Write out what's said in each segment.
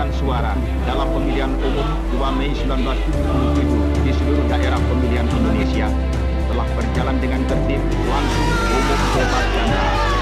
pemungutan suara dalam pemilihan umum 2 Mei 1977 di seluruh daerah pemilihan Indonesia telah berjalan dengan tertib, langsung, umum, bebas, dan rahasia.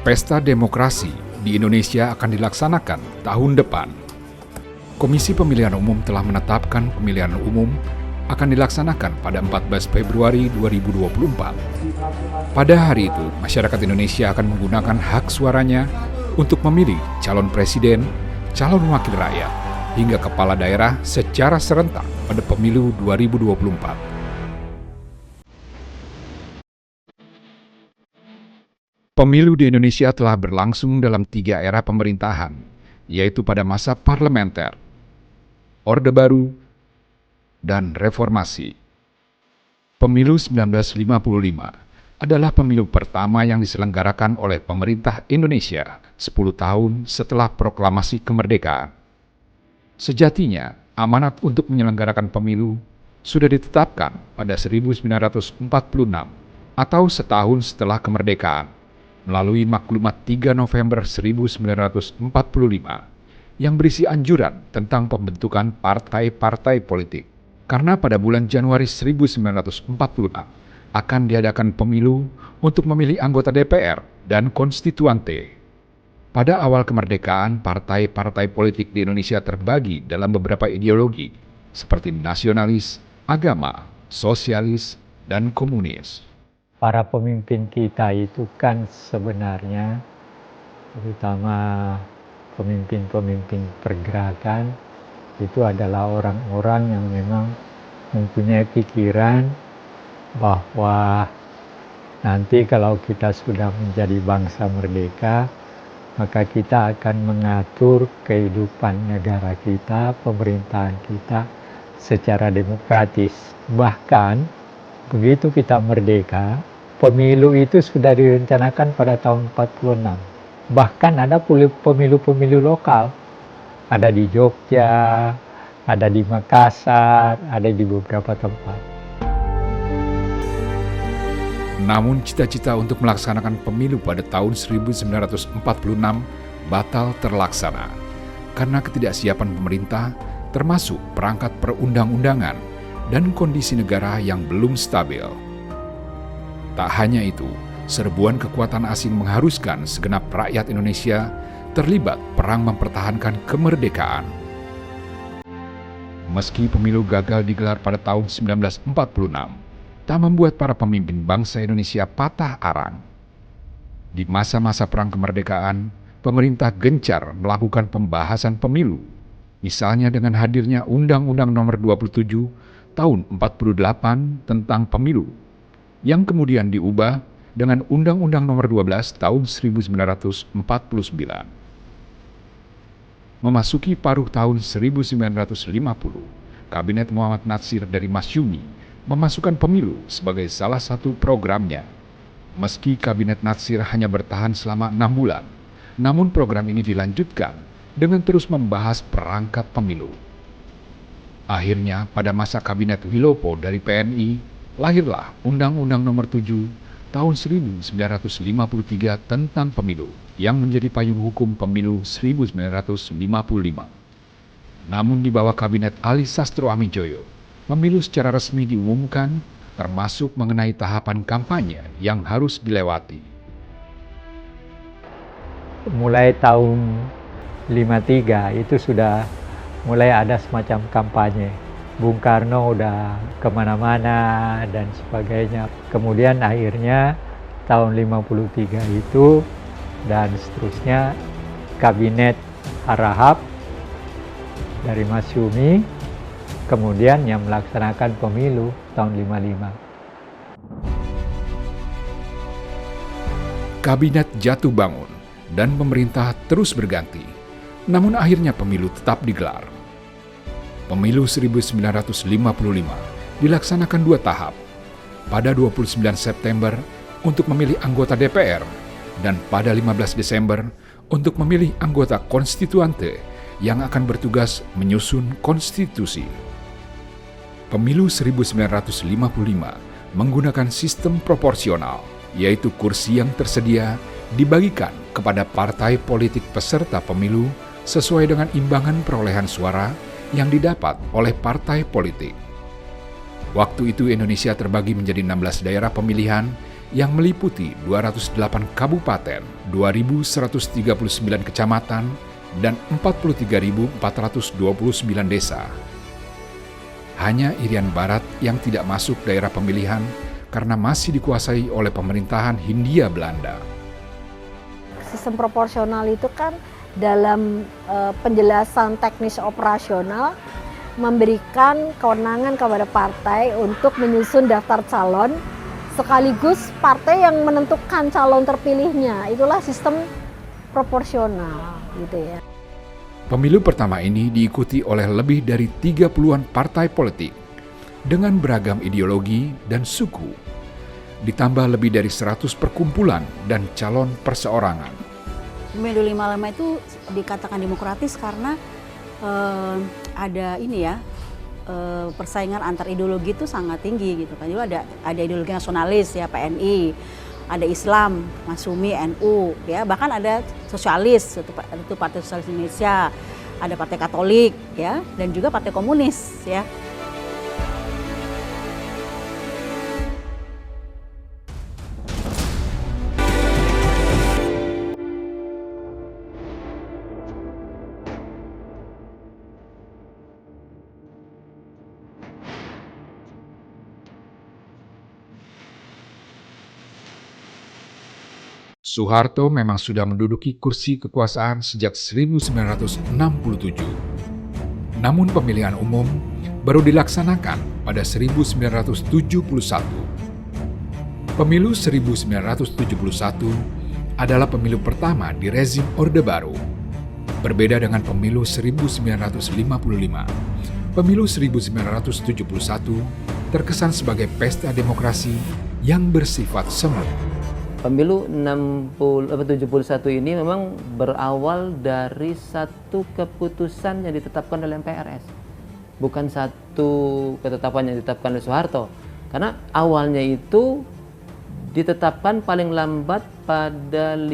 Pesta demokrasi di Indonesia akan dilaksanakan tahun depan. Komisi Pemilihan Umum telah menetapkan pemilihan umum akan dilaksanakan pada 14 Februari 2024. Pada hari itu, masyarakat Indonesia akan menggunakan hak suaranya untuk memilih calon presiden, calon wakil rakyat, hingga kepala daerah secara serentak pada pemilu 2024. Pemilu di Indonesia telah berlangsung dalam 3 era pemerintahan, yaitu pada masa parlementer, Orde Baru, dan Reformasi. Pemilu 1955 adalah pemilu pertama yang diselenggarakan oleh pemerintah Indonesia 10 tahun setelah proklamasi kemerdekaan. Sejatinya, amanat untuk menyelenggarakan pemilu sudah ditetapkan pada 1946 atau setahun setelah kemerdekaan, melalui Maklumat 3 November 1945 yang berisi anjuran tentang pembentukan partai-partai politik. Karena pada bulan Januari 1946 akan diadakan pemilu untuk memilih anggota DPR dan konstituante. Pada awal kemerdekaan, partai-partai politik di Indonesia terbagi dalam beberapa ideologi seperti nasionalis, agama, sosialis, dan komunis. Para pemimpin kita itu kan sebenarnya, terutama pemimpin-pemimpin pergerakan, itu adalah orang-orang yang memang mempunyai pikiran bahwa nanti kalau kita sudah menjadi bangsa merdeka, maka kita akan mengatur kehidupan negara kita, pemerintahan kita secara demokratis. Bahkan begitu kita merdeka, pemilu itu sudah direncanakan pada tahun 46. Bahkan ada pemilu-pemilu lokal. Ada di Jogja, ada di Makassar, ada di beberapa tempat. Namun cita-cita untuk melaksanakan pemilu pada tahun 1946 batal terlaksana karena ketidaksiapan pemerintah, termasuk perangkat perundang-undangan dan kondisi negara yang belum stabil. Tak hanya itu, serbuan kekuatan asing mengharuskan segenap rakyat Indonesia terlibat perang mempertahankan kemerdekaan. Meski pemilu gagal digelar pada tahun 1946, tak membuat para pemimpin bangsa Indonesia patah arang. Di masa-masa perang kemerdekaan, pemerintah gencar melakukan pembahasan pemilu, misalnya dengan hadirnya Undang-Undang Nomor 27 Tahun 48 tentang Pemilu, yang kemudian diubah dengan Undang-Undang Nomor 12 Tahun 1949. Memasuki paruh tahun 1950, Kabinet Muhammad Natsir dari Masyumi memasukkan pemilu sebagai salah satu programnya. Meski Kabinet Natsir hanya bertahan selama 6 bulan, namun program ini dilanjutkan dengan terus membahas perangkat pemilu. Akhirnya, pada masa Kabinet Wilopo dari PNI, lahirlah Undang-Undang Nomor 7 Tahun 1953 tentang Pemilu, yang menjadi payung hukum pemilu 1955. Namun di bawah Kabinet Ali Sastro Amijoyo, pemilu secara resmi diumumkan, termasuk mengenai tahapan kampanye yang harus dilewati. Mulai tahun 53 itu sudah mulai ada semacam kampanye. Bung Karno udah kemana-mana dan sebagainya. Kemudian akhirnya tahun 53 itu dan seterusnya Kabinet Harahap dari Masyumi, kemudian yang melaksanakan pemilu tahun 55. Kabinet jatuh bangun dan pemerintah terus berganti. Namun akhirnya pemilu tetap digelar. Pemilu 1955 dilaksanakan 2 tahap, pada 29 September untuk memilih anggota DPR dan pada 15 Desember untuk memilih anggota konstituante yang akan bertugas menyusun konstitusi. Pemilu 1955 menggunakan sistem proporsional, yaitu kursi yang tersedia dibagikan kepada partai politik peserta pemilu sesuai dengan imbangan perolehan suara yang didapat oleh partai politik. Waktu itu Indonesia terbagi menjadi 16 daerah pemilihan yang meliputi 208 kabupaten, 2.139 kecamatan, dan 43.429 desa. Hanya Irian Barat yang tidak masuk daerah pemilihan karena masih dikuasai oleh pemerintahan Hindia Belanda. Sistem proporsional itu kan dalam penjelasan teknis operasional memberikan kewenangan kepada partai untuk menyusun daftar calon sekaligus partai yang menentukan calon terpilihnya. Itulah sistem proporsional gitu ya. Pemilu pertama ini diikuti oleh lebih dari 30-an partai politik dengan beragam ideologi dan suku, ditambah lebih dari 100 perkumpulan dan calon perseorangan. Pemilu 55 itu dikatakan demokratis karena ada ini ya, persaingan antar ideologi itu sangat tinggi gitu kan. Jadi ada ideologi nasionalis ya, PNI, ada Islam, Masyumi, NU ya, bahkan ada sosialis itu Partai Sosialis Indonesia, ada Partai Katolik ya, dan juga Partai Komunis ya. Soeharto memang sudah menduduki kursi kekuasaan sejak 1967. Namun pemilihan umum baru dilaksanakan pada 1971. Pemilu 1971 adalah pemilu pertama di rezim Orde Baru. Berbeda dengan pemilu 1955, pemilu 1971 terkesan sebagai pesta demokrasi yang bersifat semu. Pemilu 71 ini memang berawal dari satu keputusan yang ditetapkan oleh MPRS. Bukan satu ketetapan yang ditetapkan oleh Soeharto. Karena awalnya itu ditetapkan paling lambat pada 5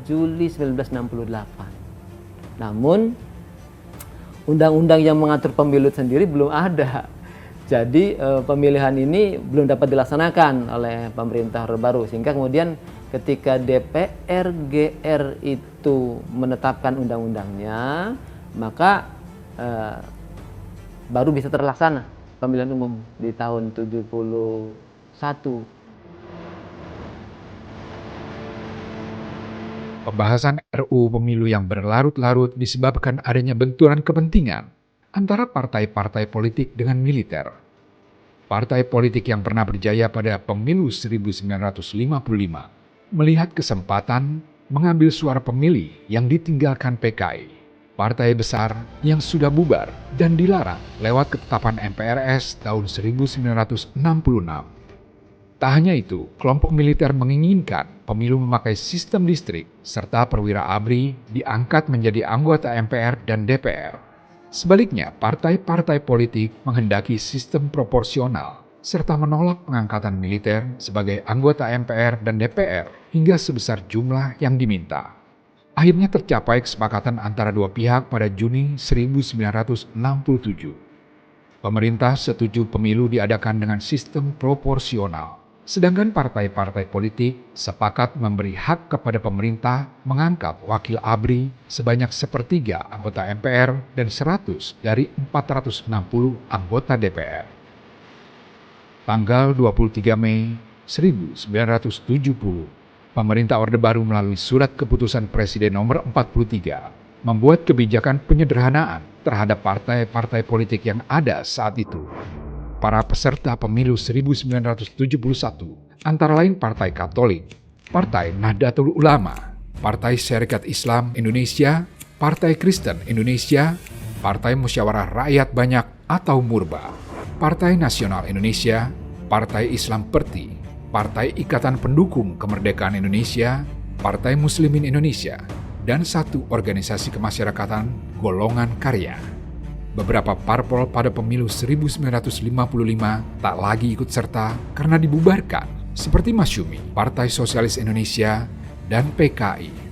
Juli 1968. Namun, undang-undang yang mengatur pemilu sendiri belum ada. Jadi pemilihan ini belum dapat dilaksanakan oleh pemerintah Orde Baru, sehingga kemudian ketika DPR GR itu menetapkan undang-undangnya, maka baru bisa terlaksana pemilihan umum di tahun 71. Pembahasan RUU Pemilu yang berlarut-larut disebabkan adanya benturan kepentingan antara partai-partai politik dengan militer. Partai politik yang pernah berjaya pada pemilu 1955 melihat kesempatan mengambil suara pemilih yang ditinggalkan PKI, partai besar yang sudah bubar dan dilarang lewat ketetapan MPRS tahun 1966. Tak hanya itu, kelompok militer menginginkan pemilu memakai sistem distrik serta perwira ABRI diangkat menjadi anggota MPR dan DPR. Sebaliknya, partai-partai politik menghendaki sistem proporsional serta menolak pengangkatan militer sebagai anggota MPR dan DPR hingga sebesar jumlah yang diminta. Akhirnya tercapai kesepakatan antara dua pihak pada Juni 1967. Pemerintah setuju pemilu diadakan dengan sistem proporsional, sedangkan partai-partai politik sepakat memberi hak kepada pemerintah mengangkat wakil ABRI sebanyak 1/3 anggota MPR dan 100 dari 460 anggota DPR. Tanggal 23 Mei 1970, pemerintah Orde Baru melalui surat keputusan Presiden nomor 43 membuat kebijakan penyederhanaan terhadap partai-partai politik yang ada saat itu. Para peserta pemilu 1971 antara lain Partai Katolik, Partai Nahdlatul Ulama, Partai Syarikat Islam Indonesia, Partai Kristen Indonesia, Partai Musyawarah Rakyat Banyak atau Murba, Partai Nasional Indonesia, Partai Islam Perti, Partai Ikatan Pendukung Kemerdekaan Indonesia, Partai Muslimin Indonesia, dan satu organisasi kemasyarakatan golongan karya. Beberapa parpol pada pemilu 1955 tak lagi ikut serta karena dibubarkan, seperti Masyumi, Partai Sosialis Indonesia, dan PKI.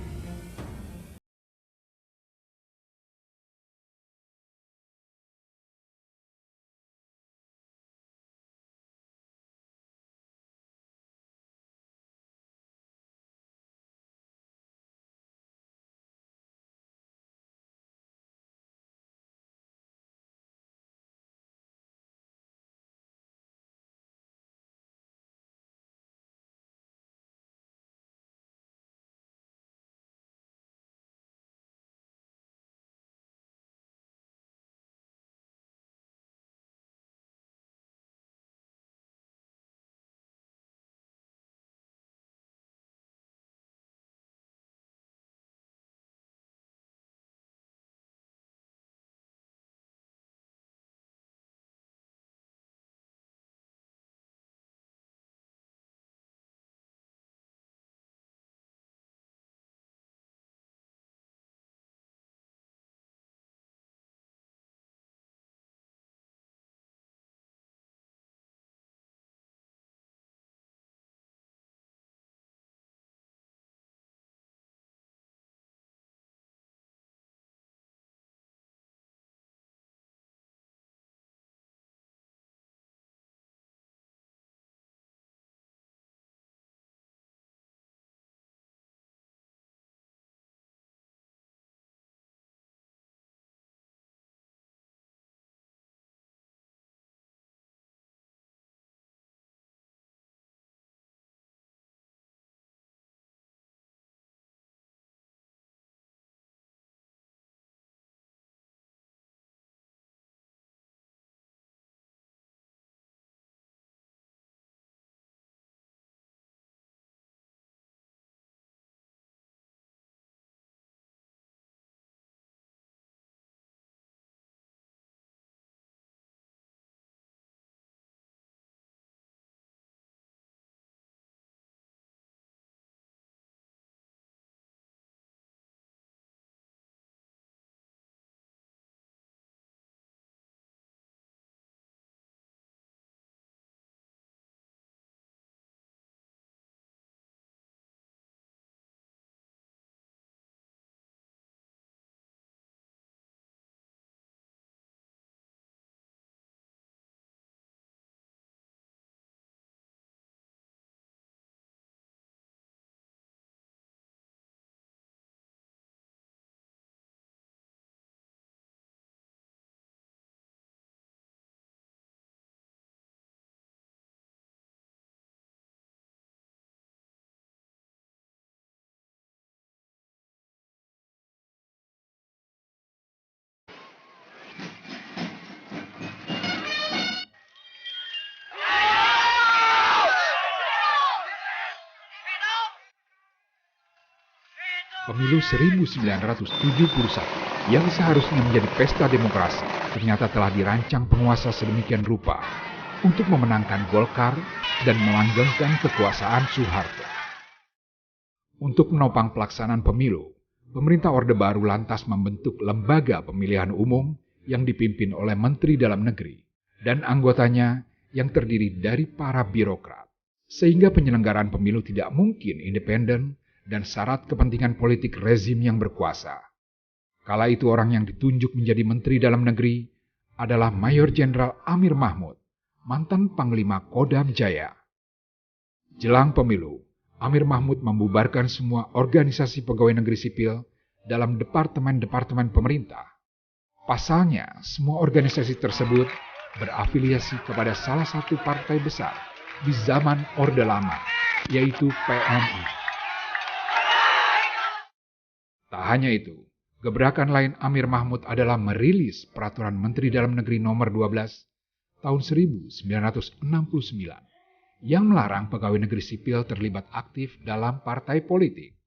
Pemilu 1971 yang seharusnya menjadi pesta demokrasi ternyata telah dirancang penguasa sedemikian rupa untuk memenangkan Golkar dan melanggengkan kekuasaan Soeharto. Untuk menopang pelaksanaan pemilu, pemerintah Orde Baru lantas membentuk lembaga pemilihan umum yang dipimpin oleh Menteri Dalam Negeri dan anggotanya yang terdiri dari para birokrat, sehingga penyelenggaraan pemilu tidak mungkin independen dan syarat kepentingan politik rezim yang berkuasa. Kala itu orang yang ditunjuk menjadi Menteri Dalam Negeri adalah Mayor Jenderal Amir Mahmud, mantan Panglima Kodam Jaya. Jelang pemilu, Amir Mahmud membubarkan semua organisasi pegawai negeri sipil dalam departemen-departemen pemerintah. Pasalnya, semua organisasi tersebut berafiliasi kepada salah satu partai besar di zaman Orde Lama, yaitu PNI. Tak hanya itu, gebrakan lain Amir Mahmud adalah merilis Peraturan Menteri Dalam Negeri Nomor 12 tahun 1969 yang melarang pegawai negeri sipil terlibat aktif dalam partai politik.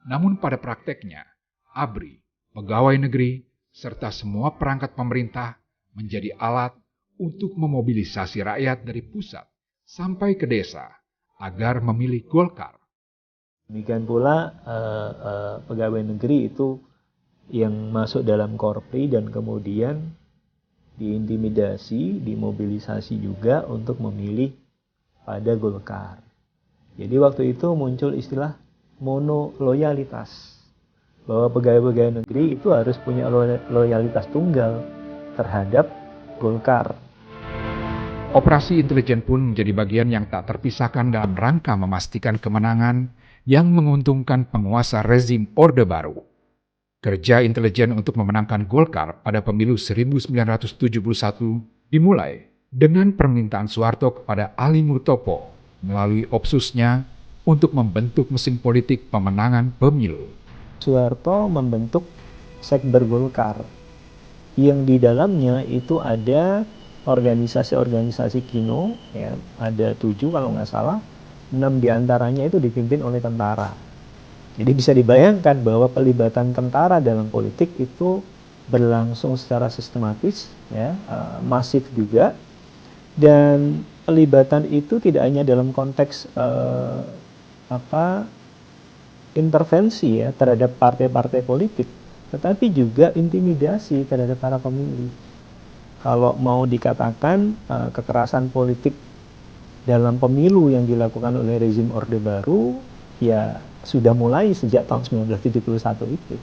Namun pada prakteknya, ABRI pegawai negeri, serta semua perangkat pemerintah menjadi alat untuk memobilisasi rakyat dari pusat sampai ke desa agar memilih Golkar. Demikian pula pegawai negeri itu yang masuk dalam Korpri dan kemudian diintimidasi, dimobilisasi juga untuk memilih pada Golkar. Jadi waktu itu muncul istilah monoloyalitas, bahwa pegawai-pegawai negeri itu harus punya loyalitas tunggal terhadap Golkar. Operasi intelijen pun menjadi bagian yang tak terpisahkan dalam rangka memastikan kemenangan yang menguntungkan penguasa rezim Orde Baru. Kerja intelijen untuk memenangkan Golkar pada pemilu 1971 dimulai dengan permintaan Soeharto kepada Ali Murtopo melalui Opsusnya untuk membentuk mesin politik pemenangan pemilu. Soeharto membentuk Sekber Golkar yang di dalamnya itu ada organisasi-organisasi Kino, ya, ada 7 kalau nggak salah, 6 diantaranya itu dipimpin oleh tentara. Jadi bisa dibayangkan bahwa pelibatan tentara dalam politik itu berlangsung secara sistematis, ya, masif juga, dan pelibatan itu tidak hanya dalam konteks intervensi ya terhadap partai-partai politik, tetapi juga intimidasi terhadap para pemilih. Kalau mau dikatakan kekerasan politik dalam pemilu yang dilakukan oleh rezim Orde Baru ya sudah mulai sejak tahun 1971 itu.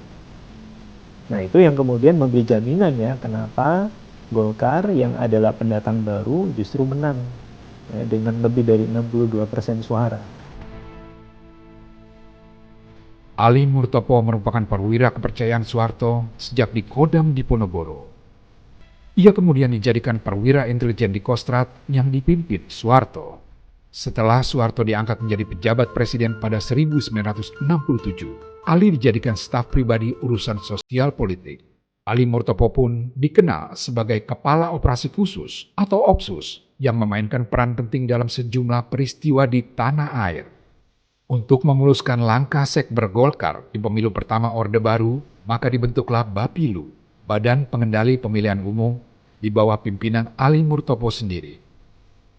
Nah, itu yang kemudian memberi jaminan ya kenapa Golkar yang adalah pendatang baru justru menang ya, dengan lebih dari 62% suara. Ali Murtopo merupakan perwira kepercayaan Soeharto sejak di Kodam Diponegoro. Ia kemudian dijadikan perwira intelijen di Kostrad yang dipimpin Soeharto. Setelah Soeharto diangkat menjadi pejabat presiden pada 1967, Ali dijadikan staf pribadi urusan sosial politik. Ali Murtopo pun dikenal sebagai Kepala Operasi Khusus atau Opsus yang memainkan peran penting dalam sejumlah peristiwa di tanah air. Untuk memuluskan langkah Sekber Golkar di pemilu pertama Orde Baru, maka dibentuklah Bapilu, Badan Pengendali Pemilihan Umum, di bawah pimpinan Ali Murtopo sendiri.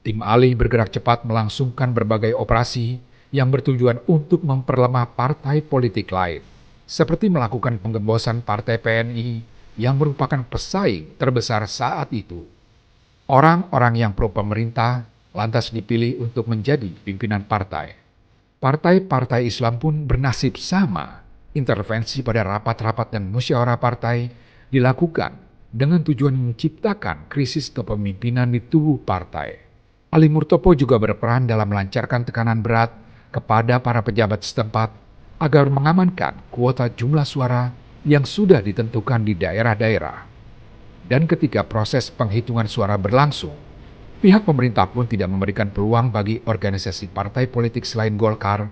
Tim Ali bergerak cepat melangsungkan berbagai operasi yang bertujuan untuk memperlemah partai politik lain, seperti melakukan penggembosan Partai PNI yang merupakan pesaing terbesar saat itu. Orang-orang yang pro pemerintah lantas dipilih untuk menjadi pimpinan partai. Partai-partai Islam pun bernasib sama. Intervensi pada rapat-rapat dan musyawarah partai dilakukan dengan tujuan menciptakan krisis kepemimpinan di tubuh partai. Ali Murtopo juga berperan dalam melancarkan tekanan berat kepada para pejabat setempat agar mengamankan kuota jumlah suara yang sudah ditentukan di daerah-daerah. Dan ketika proses penghitungan suara berlangsung, pihak pemerintah pun tidak memberikan peluang bagi organisasi partai politik selain Golkar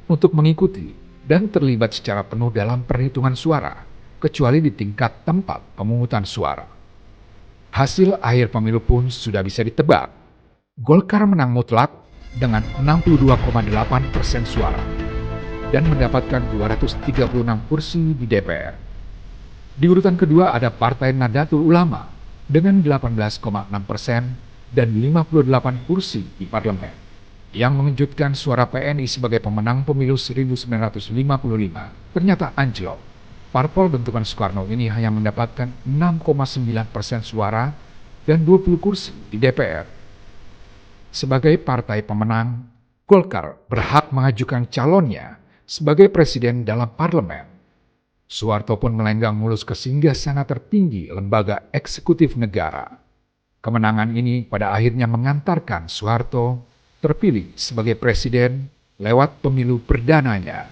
untuk mengikuti dan terlibat secara penuh dalam perhitungan suara, kecuali di tingkat tempat pemungutan suara. Hasil akhir pemilu pun sudah bisa ditebak. Golkar menang mutlak dengan 62,8% suara dan mendapatkan 236 kursi di DPR. Di urutan kedua ada Partai Nahdlatul Ulama dengan 18,6% dan 58 kursi di parlemen. Yang mengejutkan, suara PNI sebagai pemenang pemilu 1955 ternyata anjlok. Parpol bentukan Soekarno ini hanya mendapatkan 6,9% suara dan 20 kursi di DPR. Sebagai partai pemenang, Golkar berhak mengajukan calonnya sebagai presiden dalam parlemen. Soeharto pun melenggang mulus ke singgasana tertinggi lembaga eksekutif negara. Kemenangan ini pada akhirnya mengantarkan Soeharto terpilih sebagai presiden lewat pemilu perdananya.